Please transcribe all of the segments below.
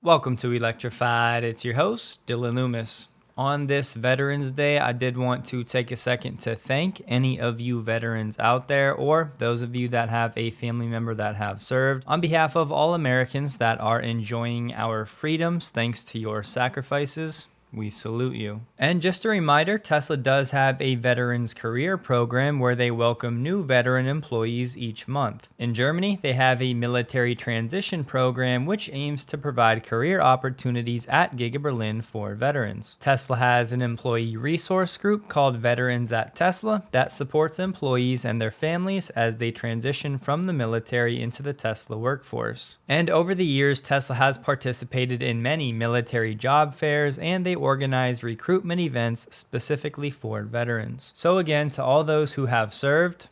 Welcome to Electrified. It's your host, Dylan Loomis. On this Veterans Day, I did want to take a second to thank any of you veterans out there, or those of you that have a family member that have served. On behalf of all Americans that are enjoying our freedoms thanks to your sacrifices, we salute you. And just a reminder, Tesla does have a Veterans Career Program where they welcome new veteran employees each month. In Germany, they have a military transition program which aims to provide career opportunities at Giga Berlin for veterans. Tesla has an employee resource group called Veterans at Tesla that supports employees and their families as they transition from the military into the Tesla workforce. And over the years, Tesla has participated in many military job fairs, and they organize recruitment events specifically for veterans. So again, to all those who have served,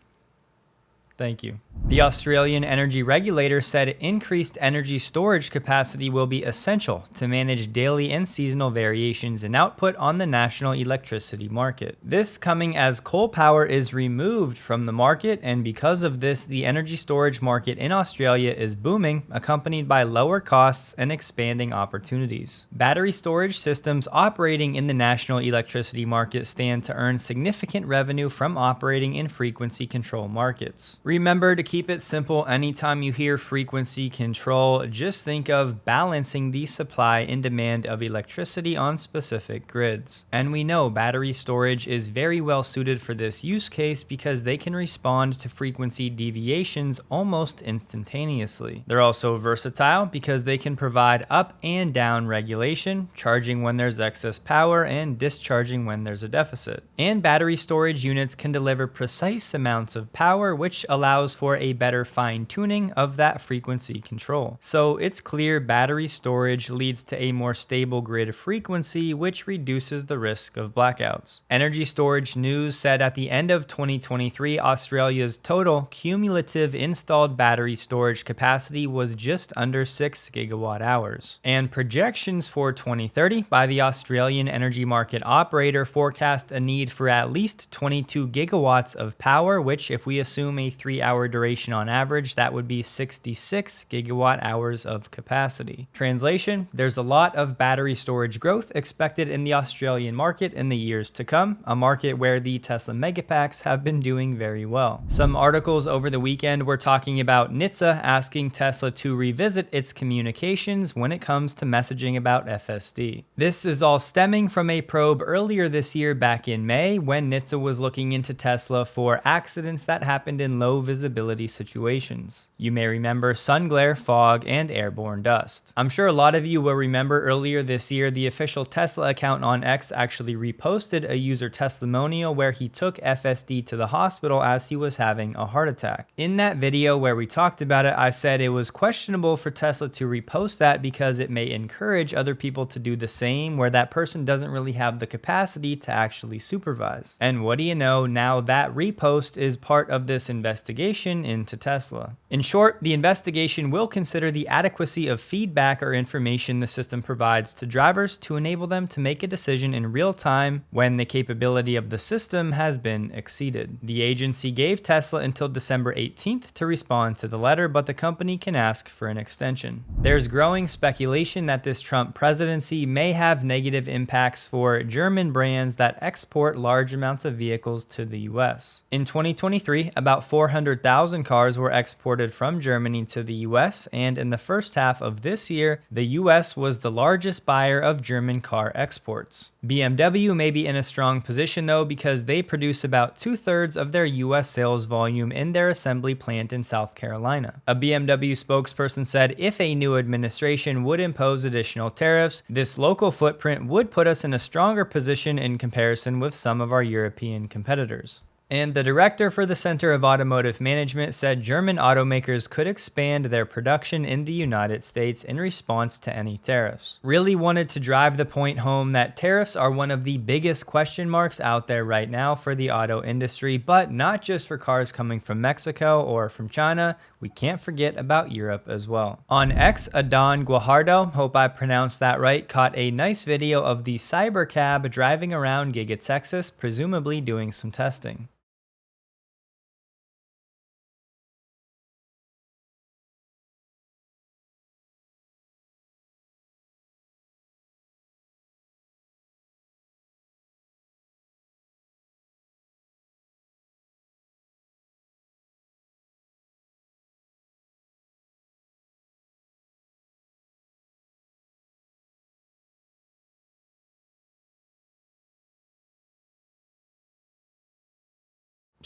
thank you. The Australian energy regulator said increased energy storage capacity will be essential to manage daily and seasonal variations in output on the national electricity market. This coming as coal power is removed from the market, and because of this, the energy storage market in Australia is booming, accompanied by lower costs and expanding opportunities. Battery storage systems operating in the national electricity market stand to earn significant revenue from operating in frequency control markets. Remember to keep it simple. Anytime you hear frequency control, just think of balancing the supply and demand of electricity on specific grids. And we know battery storage is very well suited for this use case because they can respond to frequency deviations almost instantaneously. They're also versatile because they can provide up and down regulation, charging when there's excess power and discharging when there's a deficit. And battery storage units can deliver precise amounts of power, which allows for a better fine-tuning of that frequency control. So it's clear battery storage leads to a more stable grid frequency, which reduces the risk of blackouts. Energy Storage News said at the end of 2023, Australia's total cumulative installed battery storage capacity was just under 6 gigawatt hours. And projections for 2030 by the Australian Energy Market Operator forecast a need for at least 22 gigawatts of power, which, if we assume a 3-hour duration on average, that would be 66 gigawatt hours of capacity. Translation: there's a lot of battery storage growth expected in the Australian market in the years to come, a market where the Tesla Megapacks have been doing very well. Some articles over the weekend were talking about NHTSA asking Tesla to revisit its communications when it comes to messaging about FSD. This is all stemming from a probe earlier this year back in May when NHTSA was looking into Tesla for accidents that happened in low visibility situations. You may remember sun glare, fog, and airborne dust. I'm sure a lot of you will remember earlier this year the official Tesla account on X actually reposted a user testimonial where he took FSD to the hospital as he was having a heart attack. In that video where we talked about it, I said it was questionable for Tesla to repost that because it may encourage other people to do the same where that person doesn't really have the capacity to actually supervise. And what do you know, now that repost is part of this investigation into Tesla. In short, the investigation will consider the adequacy of feedback or information the system provides to drivers to enable them to make a decision in real time when the capability of the system has been exceeded. The agency gave Tesla until December 18th to respond to the letter, but the company can ask for an extension. There's growing speculation that this Trump presidency may have negative impacts for German brands that export large amounts of vehicles to the US. In 2023, about 400,000 cars were exported from Germany to the US, and in the first half of this year, the US was the largest buyer of German car exports. BMW may be in a strong position though because they produce about 2/3 of their US sales volume in their assembly plant in South Carolina. A BMW spokesperson said if a new administration would impose additional tariffs, this local footprint would put us in a stronger position in comparison with some of our European competitors. And the director for the Center of Automotive Management said German automakers could expand their production in the United States in response to any tariffs. Really wanted to drive the point home that tariffs are one of the biggest question marks out there right now for the auto industry, but not just for cars coming from Mexico or from China. We can't forget about Europe as well. On X, Adon Guajardo, hope I pronounced that right, caught a nice video of the Cybercab driving around Giga Texas, presumably doing some testing.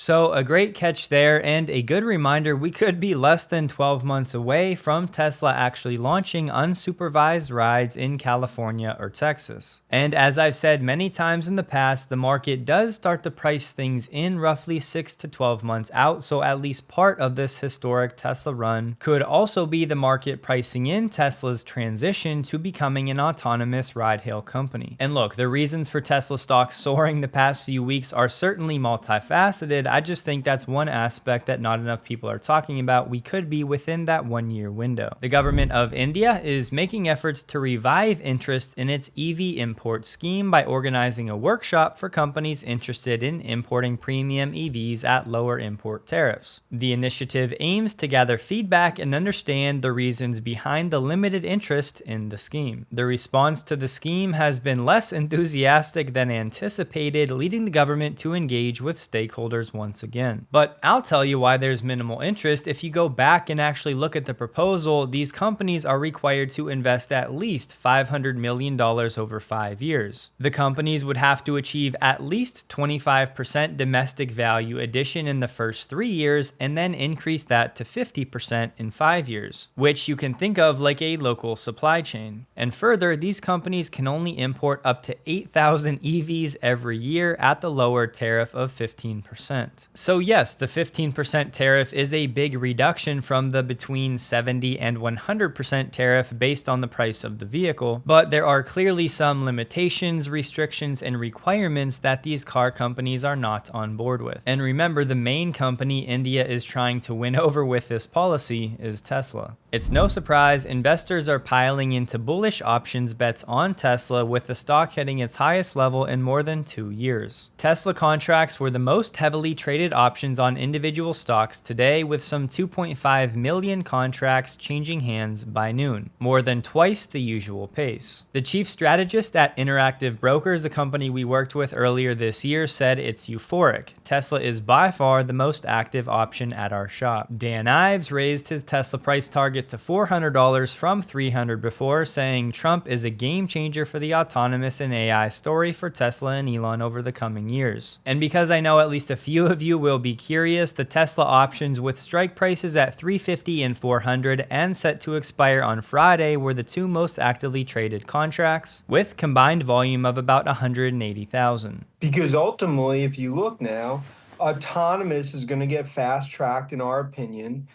So, a great catch there, and a good reminder we could be less than 12 months away from Tesla actually launching unsupervised rides in California or Texas. And as I've said many times in the past, the market does start to price things in roughly 6 to 12 months out, so at least part of this historic Tesla run could also be the market pricing in Tesla's transition to becoming an autonomous ride-hail company. And look, the reasons for Tesla stock soaring the past few weeks are certainly multifaceted. I just think that's one aspect that not enough people are talking about. We could be within that 1 year window. The government of India is making efforts to revive interest in its EV import scheme by organizing a workshop for companies interested in importing premium EVs at lower import tariffs. The initiative aims to gather feedback and understand the reasons behind the limited interest in the scheme. The response to the scheme has been less enthusiastic than anticipated, leading the government to engage with stakeholders once again. But I'll tell you why there's minimal interest. If you go back and actually look at the proposal, these companies are required to invest at least $500 million over 5 years. The companies would have to achieve at least 25% domestic value addition in the first 3 years and then increase that to 50% in 5 years, which you can think of like a local supply chain. And further, these companies can only import up to 8,000 EVs every year at the lower tariff of 15%. So yes, the 15% tariff is a big reduction from the between 70 and 100% tariff based on the price of the vehicle, but there are clearly some limitations, restrictions, and requirements that these car companies are not on board with. And remember, the main company India is trying to win over with this policy is Tesla. It's no surprise investors are piling into bullish options bets on Tesla, with the stock hitting its highest level in more than 2 years. Tesla contracts were the most heavily traded options on individual stocks today, with some 2.5 million contracts changing hands by noon, more than twice the usual pace. The chief strategist at Interactive Brokers, a company we worked with earlier this year, said it's euphoric. Tesla is by far the most active option at our shop. Dan Ives raised his Tesla price target to $400 from $300 before, saying Trump is a game changer for the autonomous and AI story for Tesla and Elon over the coming years. And because I know at least a few of you will be curious, the Tesla options with strike prices at $350 and $400 and set to expire on Friday were the two most actively traded contracts, with combined volume of about 180,000. Because ultimately, if you look now, autonomous is going to get fast-tracked in our opinion,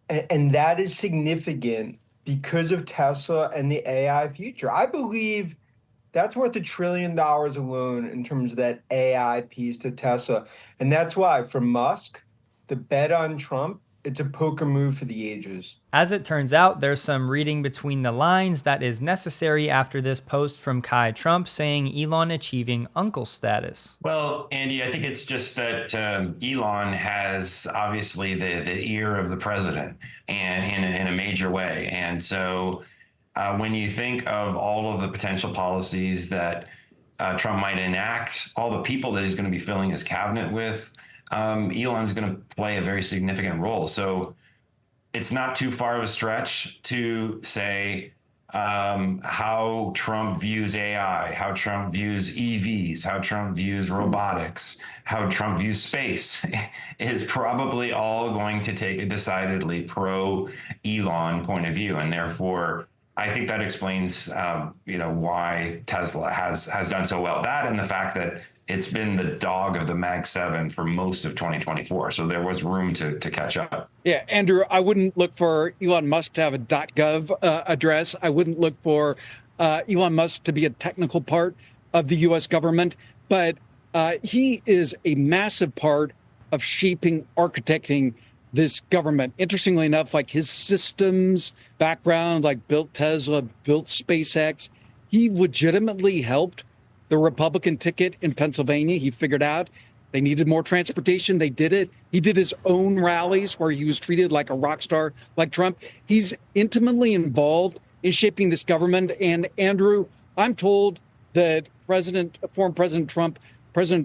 and that is significant because of Tesla and the AI future. I believe that's worth $1 trillion alone in terms of that AI piece to Tesla. And that's why, for Musk, the bet on Trump, it's a poker move for the ages. As it turns out, there's some reading between the lines that is necessary after this post from Kai Trump saying Elon achieving uncle status. Well, Andy, I think it's just that Elon has obviously the ear of the president, and in a major way. And so when you think of all of the potential policies that Trump might enact, all the people that he's going to be filling his cabinet with, Elon's going to play a very significant role. So it's not too far of a stretch to say how Trump views AI, how Trump views EVs, how Trump views robotics, how Trump views space is probably all going to take a decidedly pro-Elon point of view. And therefore, I think that explains, why Tesla has done so well. That and the fact that it's been the dog of the Mag 7 for most of 2024. So there was room to catch up. Yeah, Andrew, I wouldn't look for Elon Musk to have a .gov address. I wouldn't look for Elon Musk to be a technical part of the U.S. government. But he is a massive part of shaping, architecting this government. Interestingly enough, like his systems background, like built Tesla, built SpaceX, he legitimately helped the Republican ticket in Pennsylvania. He figured out they needed more transportation. They did it. He did his own rallies where he was treated like a rock star, like Trump. He's intimately involved in shaping this government. And Andrew, I'm told that former President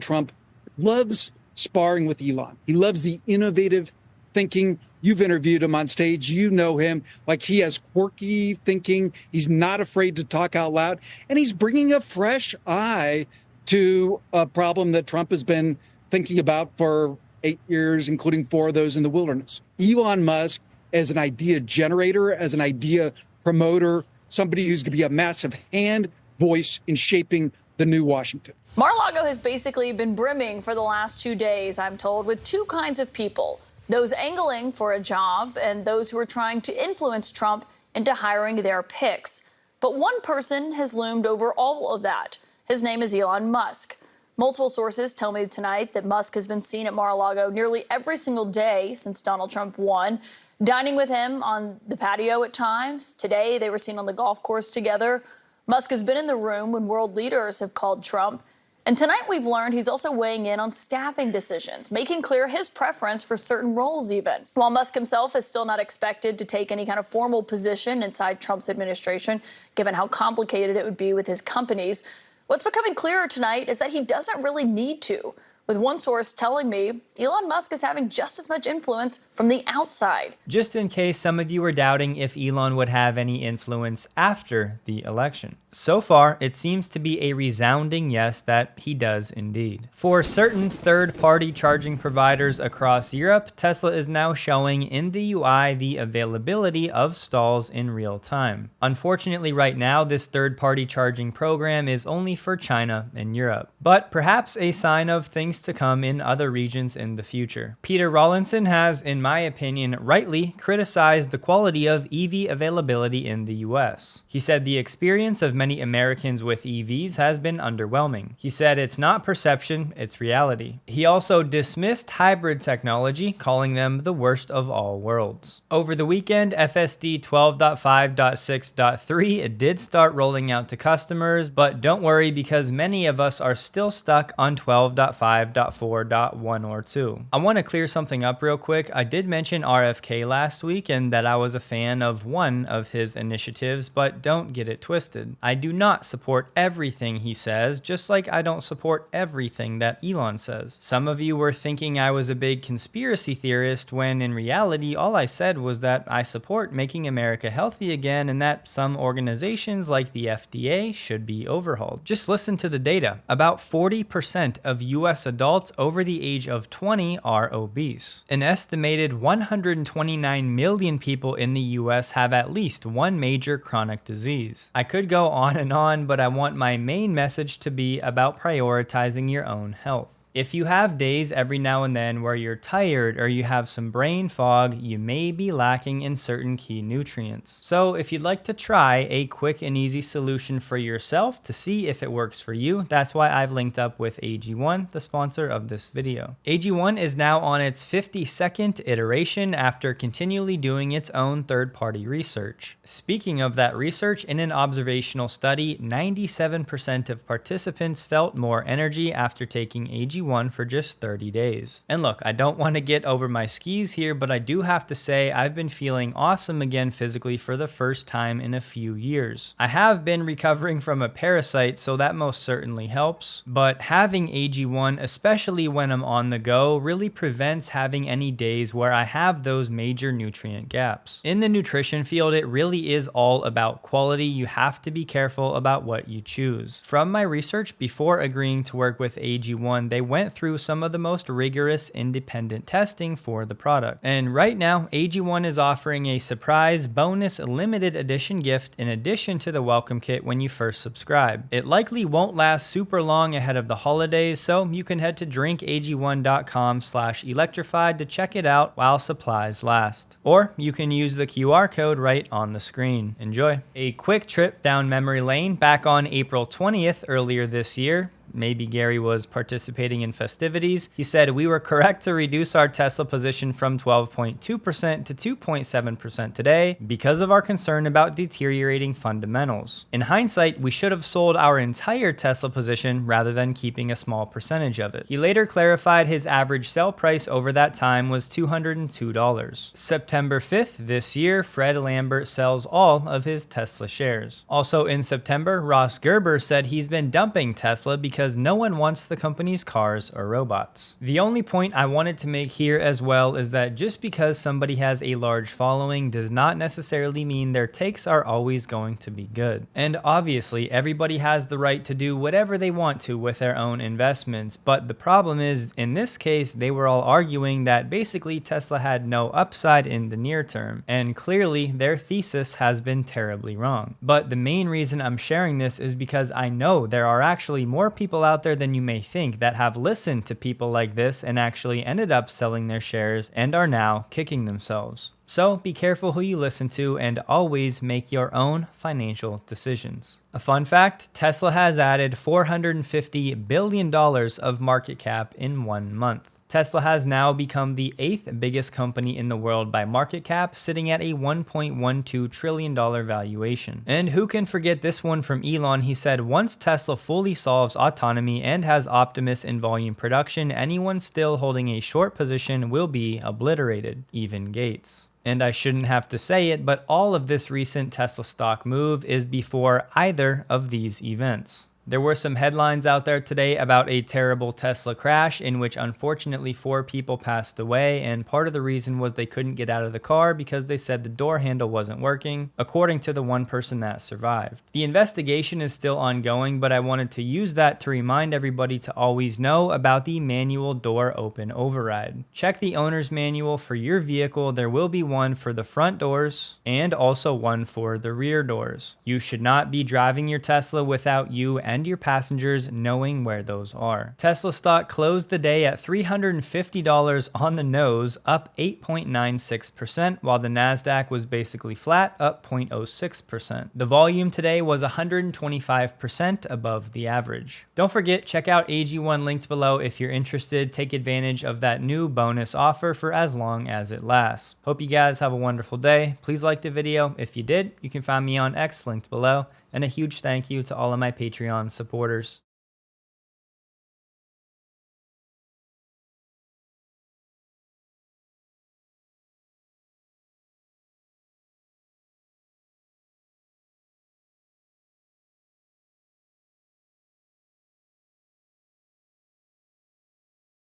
Trump loves sparring with Elon. He loves the innovative thinking. You've interviewed him on stage. You know him. Like, he has quirky thinking. He's not afraid to talk out loud. And he's bringing a fresh eye to a problem that Trump has been thinking about for 8 years, including 4 of those in the wilderness. Elon Musk, as an idea generator, as an idea promoter, somebody who's going to be a massive hand voice in shaping the new Washington. Mar-a-Lago has basically been brimming for the last 2 days, I'm told, with two kinds of people: those angling for a job and those who are trying to influence Trump into hiring their picks. But one person has loomed over all of that. His name is Elon Musk. Multiple sources tell me tonight that Musk has been seen at Mar-a-Lago nearly every single day since Donald Trump won, dining with him on the patio at times. Today, they were seen on the golf course together. Musk has been in the room when world leaders have called Trump. And tonight we've learned he's also weighing in on staffing decisions, making clear his preference for certain roles even. While Musk himself is still not expected to take any kind of formal position inside Trump's administration, given how complicated it would be with his companies, what's becoming clearer tonight is that he doesn't really need to, with one source telling me Elon Musk is having just as much influence from the outside. Just in case some of you were doubting if Elon would have any influence after the election. So far, it seems to be a resounding yes that he does indeed. For certain third-party charging providers across Europe, Tesla is now showing in the UI the availability of stalls in real time. Unfortunately, right now, this third-party charging program is only for China and Europe, but perhaps a sign of things to come in other regions in the future. Peter Rawlinson has, in my opinion, rightly criticized the quality of EV availability in the US. He said the experience of many Americans with EVs has been underwhelming. He said it's not perception, it's reality. He also dismissed hybrid technology, calling them the worst of all worlds. Over the weekend, FSD 12.5.6.3 did start rolling out to customers, but don't worry because many of us are still stuck on 12.5.4.1 or 2. I want to clear something up real quick. I did mention RFK last week and that I was a fan of one of his initiatives, but don't get it twisted. I do not support everything he says, just like I don't support everything that Elon says. Some of you were thinking I was a big conspiracy theorist when in reality all I said was that I support making America healthy again and that some organizations like the FDA should be overhauled. Just listen to the data. About 40% of US adults over the age of 20 are obese. An estimated 129 million people in the US have at least one major chronic disease. I could go on, but I want my main message to be about prioritizing your own health. If you have days every now and then where you're tired or you have some brain fog, you may be lacking in certain key nutrients. So if you'd like to try a quick and easy solution for yourself to see if it works for you, that's why I've linked up with AG1, the sponsor of this video. AG1 is now on its 52nd iteration after continually doing its own third-party research. Speaking of that research, in an observational study, 97% of participants felt more energy after taking AG1 for just 30 days. And look, I don't want to get over my skis here, but I do have to say I've been feeling awesome again physically for the first time in a few years. I have been recovering from a parasite, so that most certainly helps, but having AG1, especially when I'm on the go, really prevents having any days where I have those major nutrient gaps. In the nutrition field, it really is all about quality. You have to be careful about what you choose. From my research before agreeing to work with AG1, they went through some of the most rigorous independent testing for the product. And right now, AG1 is offering a surprise bonus limited edition gift in addition to the welcome kit when you first subscribe. It likely won't last super long ahead of the holidays, so you can head to drinkag1.com/electrified to check it out while supplies last. Or you can use the QR code right on the screen. Enjoy. A quick trip down memory lane. Back on April 20th earlier this year, maybe Gary was participating in festivities, he said we were correct to reduce our Tesla position from 12.2% to 2.7% today because of our concern about deteriorating fundamentals. In hindsight, we should have sold our entire Tesla position rather than keeping a small percentage of it. He later clarified his average sell price over that time was $202. September 5th this year, Fred Lambert sells all of his Tesla shares. Also in September, Ross Gerber said he's been dumping Tesla because because no one wants the company's cars or robots. The only point I wanted to make here as well is that just because somebody has a large following does not necessarily mean their takes are always going to be good. And obviously, everybody has the right to do whatever they want to with their own investments, but the problem is, in this case, they were all arguing that basically Tesla had no upside in the near term, and clearly their thesis has been terribly wrong. But the main reason I'm sharing this is because I know there are actually more people out there than you may think that have listened to people like this and actually ended up selling their shares and are now kicking themselves. So be careful who you listen to and always make your own financial decisions. A fun fact, Tesla has added $450 billion of market cap in 1 month. Tesla has now become the 8th biggest company in the world by market cap, sitting at a $1.12 trillion valuation. And who can forget this one from Elon? He said, once Tesla fully solves autonomy and has Optimus in volume production, anyone still holding a short position will be obliterated, even Gates. And I shouldn't have to say it, but all of this recent Tesla stock move is before either of these events. There were some headlines out there today about a terrible Tesla crash in which unfortunately 4 people passed away, and part of the reason was they couldn't get out of the car because they said the door handle wasn't working, according to the one person that survived. The investigation is still ongoing, but I wanted to use that to remind everybody to always know about the manual door open override. Check the owner's manual for your vehicle. There will be one for the front doors and also one for the rear doors. You should not be driving your Tesla without you and your passengers knowing where those are. Tesla stock closed the day at $350 on the nose, up 8.96%, while the Nasdaq was basically flat, up 0.06%. The volume today was 125% above the average. Don't forget, check out AG1 linked below if you're interested. Take advantage of that new bonus offer for as long as it lasts. Hope you guys have a wonderful day. Please like the video. If you did, you can find me on X linked below. And a huge thank you to all of my Patreon supporters.